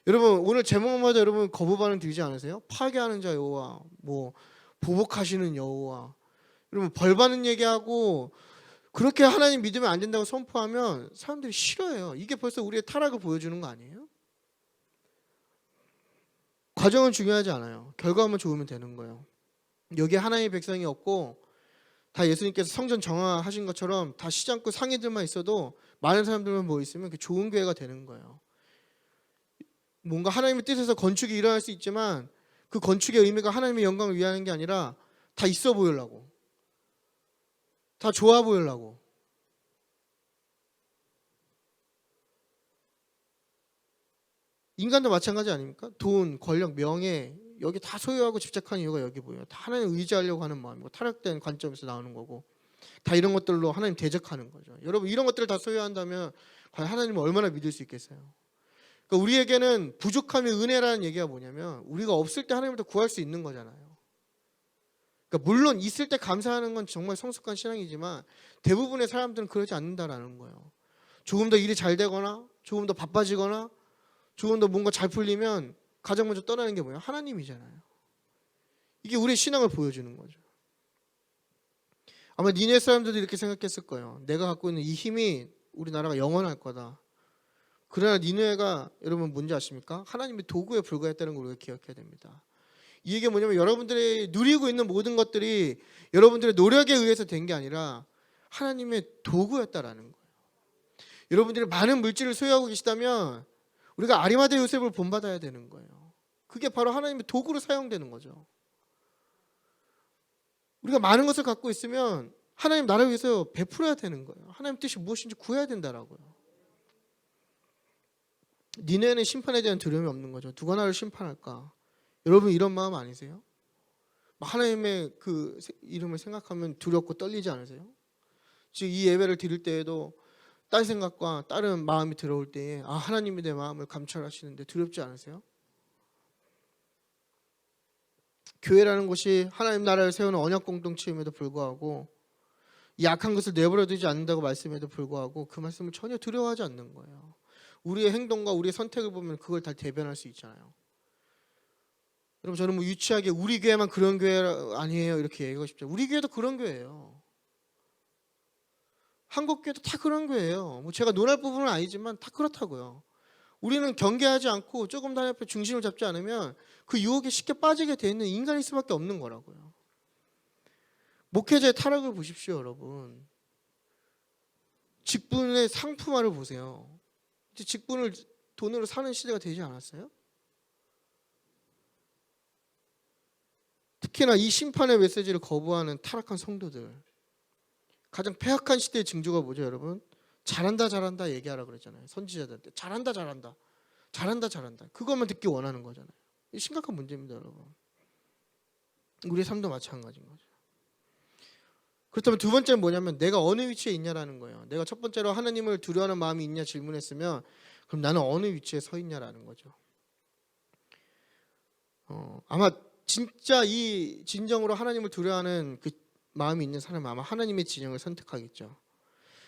여러분, 오늘 제목마다 여러분 거부 반응 들지 않으세요? 파괴하는 자 여호와, 뭐 보복하시는 여호와. 여러분, 벌 받는 얘기하고 그렇게 하나님 믿으면 안 된다고 선포하면 사람들이 싫어해요. 이게 벌써 우리의 타락을 보여주는 거 아니에요? 과정은 중요하지 않아요. 결과만 좋으면 되는 거예요. 여기에 하나님의 백성이 없고 다 예수님께서 성전 정화하신 것처럼 다 시장꾼 상인들만 있어도 많은 사람들만 모여 있으면 그 좋은 교회가 되는 거예요. 뭔가 하나님의 뜻에서 건축이 일어날 수 있지만 그 건축의 의미가 하나님의 영광을 위하는 게 아니라 다 있어 보이려고, 다 좋아 보이려고. 인간도 마찬가지 아닙니까? 돈, 권력, 명예 여기 다 소유하고 집착하는 이유가 여기 보여요. 다 하나님 의지하려고 하는 마음이고 타락된 관점에서 나오는 거고 다 이런 것들로 하나님 대적하는 거죠. 여러분, 이런 것들을 다 소유한다면 과연 하나님을 얼마나 믿을 수 있겠어요? 그러니까 우리에게는 부족함이 은혜라는 얘기가 뭐냐면 우리가 없을 때 하나님부터 구할 수 있는 거잖아요. 그러니까 그러니까 물론 있을 때 감사하는 건 정말 성숙한 신앙이지만 대부분의 사람들은 그러지 않는다라는 거예요. 조금 더 일이 잘 되거나 조금 더 바빠지거나 조금 더 뭔가 잘 풀리면 가장 먼저 떠나는 게 뭐예요? 하나님이잖아요. 이게 우리의 신앙을 보여주는 거죠. 아마 니네 사람들도 이렇게 생각했을 거예요. 내가 갖고 있는 이 힘이 우리나라가 영원할 거다. 그러나 니네가 여러분 뭔지 아십니까? 하나님의 도구에 불과했다는 걸 우리가 기억해야 됩니다. 이 얘기가 뭐냐면 여러분들이 누리고 있는 모든 것들이 여러분들의 노력에 의해서 된 게 아니라 하나님의 도구였다라는 거예요. 여러분들이 많은 물질을 소유하고 계시다면 우리가 아리마대 요셉을 본받아야 되는 거예요. 그게 바로 하나님의 도구로 사용되는 거죠. 우리가 많은 것을 갖고 있으면 하나님 나라를 위해서 베풀어야 되는 거예요. 하나님 뜻이 무엇인지 구해야 된다라고요. 니네는 심판에 대한 두려움이 없는 거죠. 누가 나를 심판할까? 여러분 이런 마음 아니세요? 하나님의 그 이름을 생각하면 두렵고 떨리지 않으세요? 즉 이 예배를 드릴 때에도 딴 생각과 다른 마음이 들어올 때에 하나님이 내 마음을 감찰하시는데 두렵지 않으세요? 교회라는 곳이 하나님 나라를 세우는 언약 공동체임에도 불구하고 이 악한 것을 내버려 두지 않는다고 말씀에도 불구하고 그 말씀을 전혀 두려워하지 않는 거예요. 우리의 행동과 우리의 선택을 보면 그걸 다 대변할 수 있잖아요. 여러분 저는 유치하게 우리 교회만 그런 교회 아니에요 이렇게 얘기하고 싶죠. 우리 교회도 그런 교회예요. 한국 교회도 다 그런 교회예요. 제가 논할 부분은 아니지만 다 그렇다고요. 우리는 경계하지 않고 조금 더 옆에 중심을 잡지 않으면 그 유혹에 쉽게 빠지게 돼 있는 인간일 수밖에 없는 거라고요. 목회자의 타락을 보십시오, 여러분. 직분의 상품화를 보세요. 이제 직분을 돈으로 사는 시대가 되지 않았어요? 특히나 이 심판의 메시지를 거부하는 타락한 성도들, 가장 폐악한 시대의 징조가 뭐죠, 여러분? 잘한다 잘한다 얘기하라 그랬잖아요. 선지자들한테 잘한다 잘한다 잘한다 잘한다 그것만 듣기 원하는 거잖아요. 이 심각한 문제입니다, 여러분. 우리의 삶도 마찬가지인 거죠. 그렇다면 두 번째는 뭐냐면 내가 어느 위치에 있냐라는 거예요. 내가 첫 번째로 하나님을 두려워하는 마음이 있냐 질문했으면 그럼 나는 어느 위치에 서 있냐라는 거죠. 아마 진짜 이 진정으로 하나님을 두려워하는 그 마음이 있는 사람은 아마 하나님의 진영을 선택하겠죠.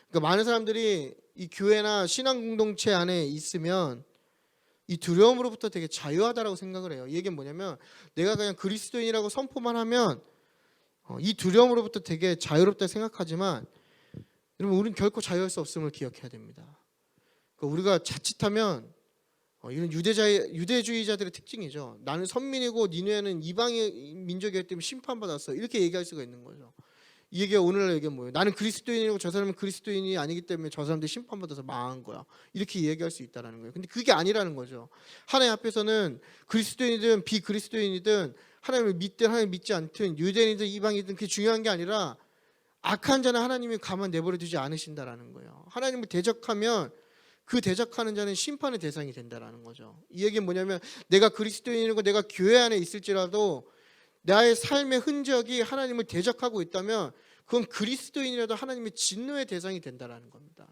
그러니까 많은 사람들이 이 교회나 신앙 공동체 안에 있으면 이 두려움으로부터 되게 자유하다라고 생각을 해요. 이 얘기는 뭐냐면 내가 그냥 그리스도인이라고 선포만 하면 이 두려움으로부터 되게 자유롭다 생각하지만 여러분 우리는 결코 자유할 수 없음을 기억해야 됩니다. 그러니까 우리가 자칫하면 이런 유대주의자들의 특징이죠. 나는 선민이고 니네는 이방의 민족이기 때문에 심판받았어. 이렇게 얘기할 수가 있는 거죠. 이 얘기가 오늘날 얘기가 뭐예요? 나는 그리스도인이고 저 사람은 그리스도인이 아니기 때문에 저 사람들이 심판받아서 망한 거야. 이렇게 얘기할 수 있다는 거예요. 근데 그게 아니라는 거죠. 하나님 앞에서는 그리스도인이든 비그리스도인이든 하나님을 믿든 하나님 믿지 않든 유대인이든 이방이든 그게 중요한 게 아니라 악한 자는 하나님이 가만 내버려 두지 않으신다라는 거예요. 하나님을 대적하면 그 대적하는 자는 심판의 대상이 된다라는 거죠. 이 얘기는 뭐냐면 내가 그리스도인이고 내가 교회 안에 있을지라도 나의 삶의 흔적이 하나님을 대적하고 있다면 그건 그리스도인이라도 하나님의 진노의 대상이 된다라는 겁니다.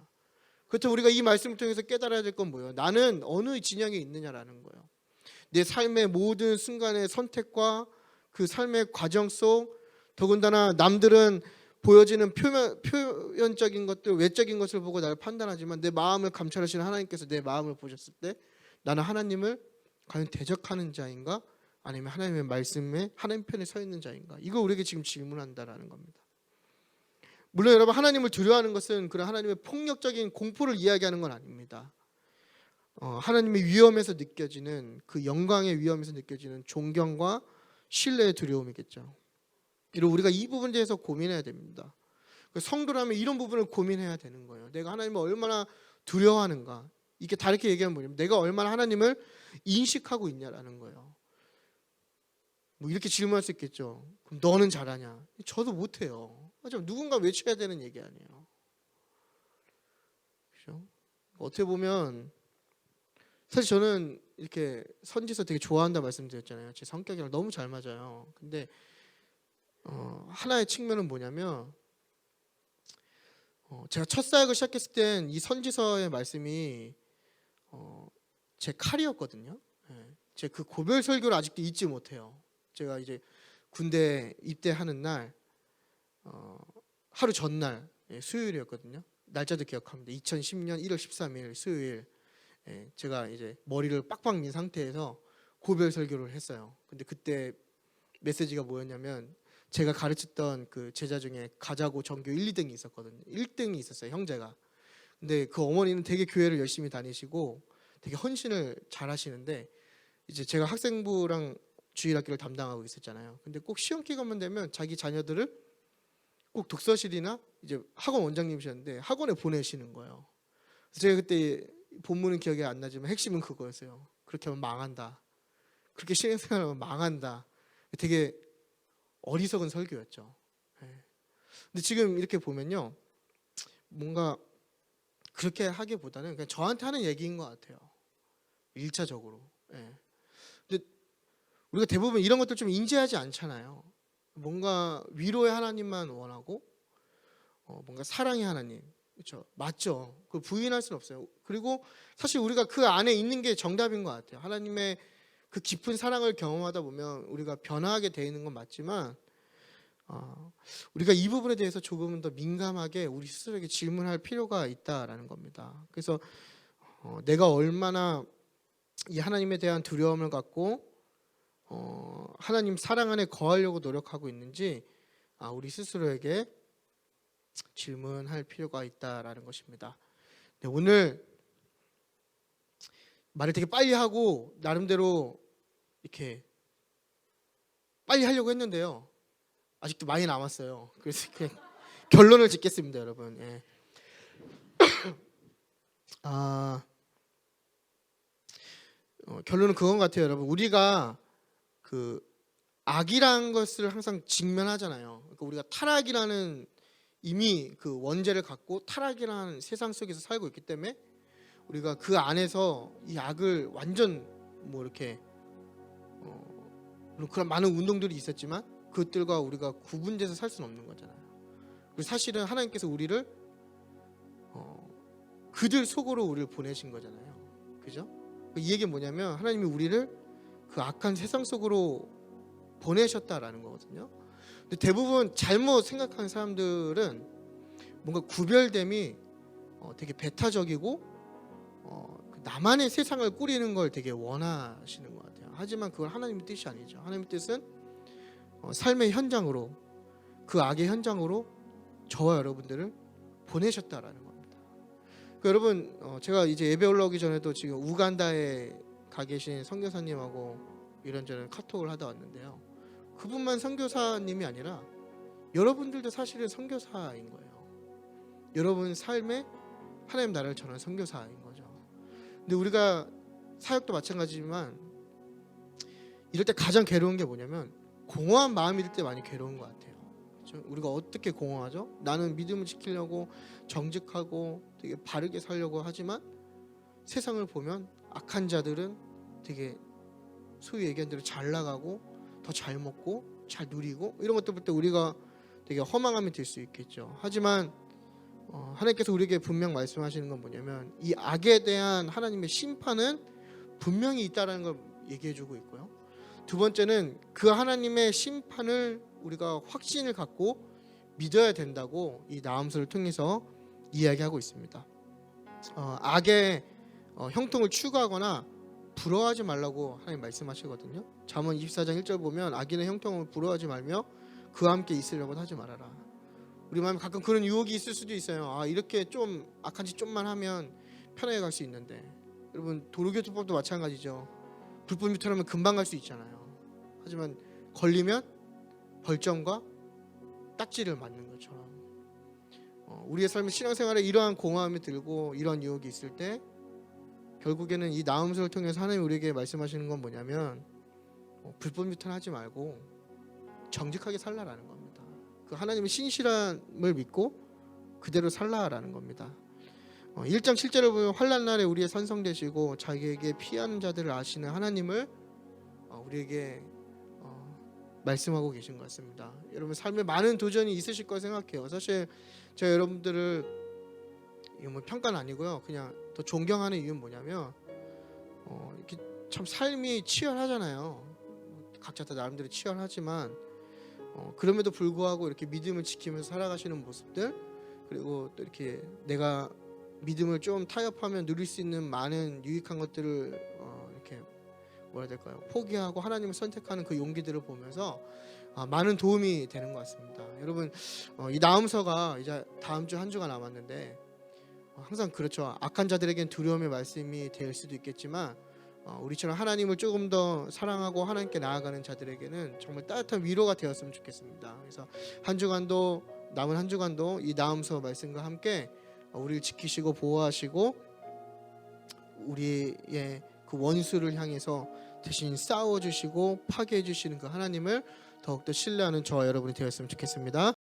그렇다면 우리가 이 말씀을 통해서 깨달아야 될 건 뭐예요? 나는 어느 진영에 있느냐라는 거예요. 내 삶의 모든 순간의 선택과 그 삶의 과정 속 더군다나 남들은 보여지는 표현적인 것들, 외적인 것을 보고 나를 판단하지만 내 마음을 감찰하시는 하나님께서 내 마음을 보셨을 때 나는 하나님을 과연 대적하는 자인가? 아니면 하나님의 말씀에 하나님 편에 서 있는 자인가? 이거 우리에게 지금 질문한다라는 겁니다. 물론 여러분 하나님을 두려워하는 것은 그런 하나님의 폭력적인 공포를 이야기하는 건 아닙니다. 하나님의 위엄에서 느껴지는 그 영광의 위엄에서 느껴지는 존경과 신뢰의 두려움이겠죠. 이런 우리가 이 부분에 대해서 고민해야 됩니다. 성도라면 이런 부분을 고민해야 되는 거예요. 내가 하나님을 얼마나 두려워하는가. 이게 다르게 얘기하면 뭐냐면 내가 얼마나 하나님을 인식하고 있냐라는 거예요. 이렇게 질문할 수 있겠죠. 그럼 너는 잘하냐? 저도 못해요. 하지만 누군가 외쳐야 되는 얘기 아니에요. 그렇죠? 어떻게 보면 사실 저는 이렇게 선지서 되게 좋아한다 말씀드렸잖아요. 제 성격이랑 너무 잘 맞아요. 근데 하나의 측면은 뭐냐면 제가 첫 사역을 시작했을 땐 이 선지서의 말씀이 제 칼이었거든요. 제 그 고별 설교를 아직도 잊지 못해요. 제가 이제 군대 입대하는 날 하루 전날 수요일이었거든요. 날짜도 기억합니다. 2010년 1월 13일 수요일. 제가 이제 머리를 빡빡 민 상태에서 고별 설교를 했어요. 근데 그때 메시지가 뭐였냐면 제가 가르쳤던 그 제자 중에 가자고 전교 1, 2등이 있었거든요. 1등이 있었어요, 형제가. 근데 그 어머니는 되게 교회를 열심히 다니시고 되게 헌신을 잘 하시는데 이제 제가 학생부랑 주일학기를 담당하고 있었잖아요. 근데 꼭 시험 기간만 되면 자기 자녀들을 꼭 독서실이나 이제 학원 원장님이셨는데 학원에 보내시는 거예요. 그래서 제가 그때 본문은 기억이 안 나지만 핵심은 그거였어요. 그렇게 하면 망한다. 그렇게 신앙생활하면 망한다. 되게 어리석은 설교였죠. 근데 지금 이렇게 보면요, 뭔가 그렇게 하기보다는 그냥 저한테 하는 얘기인 것 같아요. 1차적으로. 근데 우리가 대부분 이런 것들 좀 인지하지 않잖아요. 뭔가 위로의 하나님만 원하고 뭔가 사랑의 하나님, 그렇죠? 맞죠? 그 부인할 수는 없어요. 그리고 사실 우리가 그 안에 있는 게 정답인 것 같아요. 하나님의 그 깊은 사랑을 경험하다 보면 우리가 변화하게 돼 있는 건 맞지만 우리가 이 부분에 대해서 조금은 더 민감하게 우리 스스로에게 질문할 필요가 있다라는 겁니다. 그래서 내가 얼마나 이 하나님에 대한 두려움을 갖고 하나님 사랑 안에 거하려고 노력하고 있는지 우리 스스로에게 질문할 필요가 있다라는 것입니다. 네, 오늘 말을 되게 빨리 하고 나름대로 이렇게 빨리 하려고 했는데요. 아직도 많이 남았어요. 그래서 그냥 결론을 짓겠습니다, 여러분. 결론은 그건 같아요, 여러분. 우리가 그 악이라는 것을 항상 직면하잖아요. 그러니까 우리가 타락이라는 이미 그 원죄를 갖고 타락이라는 세상 속에서 살고 있기 때문에 우리가 그 안에서 이 악을 완전 뭐 이렇게 그런 많은 운동들이 있었지만 그것들과 우리가 구분돼서 살 수는 없는 거잖아요. 그리고 사실은 하나님께서 우리를 그들 속으로 우리를 보내신 거잖아요. 그죠? 이 얘기는 뭐냐면 하나님이 우리를 그 악한 세상 속으로 보내셨다라는 거거든요. 근데 대부분 잘못 생각하는 사람들은 뭔가 구별됨이 되게 배타적이고 나만의 세상을 꾸리는 걸 되게 원하시는 것 같아요. 하지만 그건 하나님의 뜻이 아니죠. 하나님의 뜻은 삶의 현장으로, 그 악의 현장으로 저와 여러분들을 보내셨다라는 겁니다. 여러분, 제가 이제 예배 올라오기 전에도 지금 우간다에 가 계신 선교사님하고 이런저런 카톡을 하다 왔는데요. 그분만 선교사님이 아니라 여러분들도 사실은 선교사인 거예요. 여러분 삶에 하나님 나라를 전하는 선교사인 거죠. 근데 우리가 사역도 마찬가지지만 이럴 때 가장 괴로운 게 뭐냐면 공허한 마음이 들 때 많이 괴로운 것 같아요. 그렇죠? 우리가 어떻게 공허하죠? 나는 믿음을 지키려고 정직하고 되게 바르게 살려고 하지만 세상을 보면 악한 자들은 되게 소위 얘기한 대로 잘 나가고 더 잘 먹고 잘 누리고 이런 것들 볼 때 우리가 되게 허망함이 들 수 있겠죠. 하지만 하나님께서 우리에게 분명 말씀하시는 건 뭐냐면 이 악에 대한 하나님의 심판은 분명히 있다라는 걸 얘기해주고 있고요. 두 번째는 그 하나님의 심판을 우리가 확신을 갖고 믿어야 된다고 이 나음서를 통해서 이야기하고 있습니다. 악의 형통을 추구하거나 부러워하지 말라고 하나님 말씀하시거든요. 잠언 24장 1절 보면 악인의 형통을 부러워하지 말며 그와 함께 있으려고 하지 말아라. 우리 마음에 가끔 그런 유혹이 있을 수도 있어요. 이렇게 좀 악한 짓 좀만 하면 편하게 갈 수 있는데, 여러분 도로교통법도 마찬가지죠. 불법 유턴하면 금방 갈 수 있잖아요. 하지만 걸리면 벌점과 딱지를 맞는 것처럼 우리의 삶의 신앙생활에 이러한 공허함이 들고 이러한 유혹이 있을 때 결국에는 이 나음서를 통해서 하나님 우리에게 말씀하시는 건 뭐냐면 불법 유턴하지 말고 정직하게 살라라는 겁니다. 그 하나님의 신실함을 믿고 그대로 살라라는 겁니다. 1장 7절을 보면 환난 날에 우리의 산성 되시고 자기에게 피하는 자들을 아시는 하나님을 우리에게 말씀하고 계신 것 같습니다. 여러분 삶에 많은 도전이 있으실 거 생각해요. 사실 제가 여러분들을 이거 뭐 평가는 아니고요. 그냥 더 존경하는 이유는 뭐냐면 이렇게 참 삶이 치열하잖아요. 각자 다 나름대로 치열하지만 그럼에도 불구하고 이렇게 믿음을 지키면서 살아가시는 모습들, 그리고 또 이렇게 내가 믿음을 좀 타협하면 누릴 수 있는 많은 유익한 것들을 이렇게 뭐라 해야 될까요? 포기하고 하나님을 선택하는 그 용기들을 보면서 많은 도움이 되는 것 같습니다. 여러분, 이 나음서가 이제 다음 주 한 주가 남았는데 항상 그렇죠. 악한 자들에겐 두려움의 말씀이 될 수도 있겠지만 우리처럼 하나님을 조금 더 사랑하고 하나님께 나아가는 자들에게는 정말 따뜻한 위로가 되었으면 좋겠습니다. 그래서 한 주간도, 남은 한 주간도 이 나음서 말씀과 함께 우리를 지키시고 보호하시고 우리의 그 원수를 향해서 대신 싸워주시고 파괴해주시는 그 하나님을 더욱더 신뢰하는 저와 여러분이 되었으면 좋겠습니다.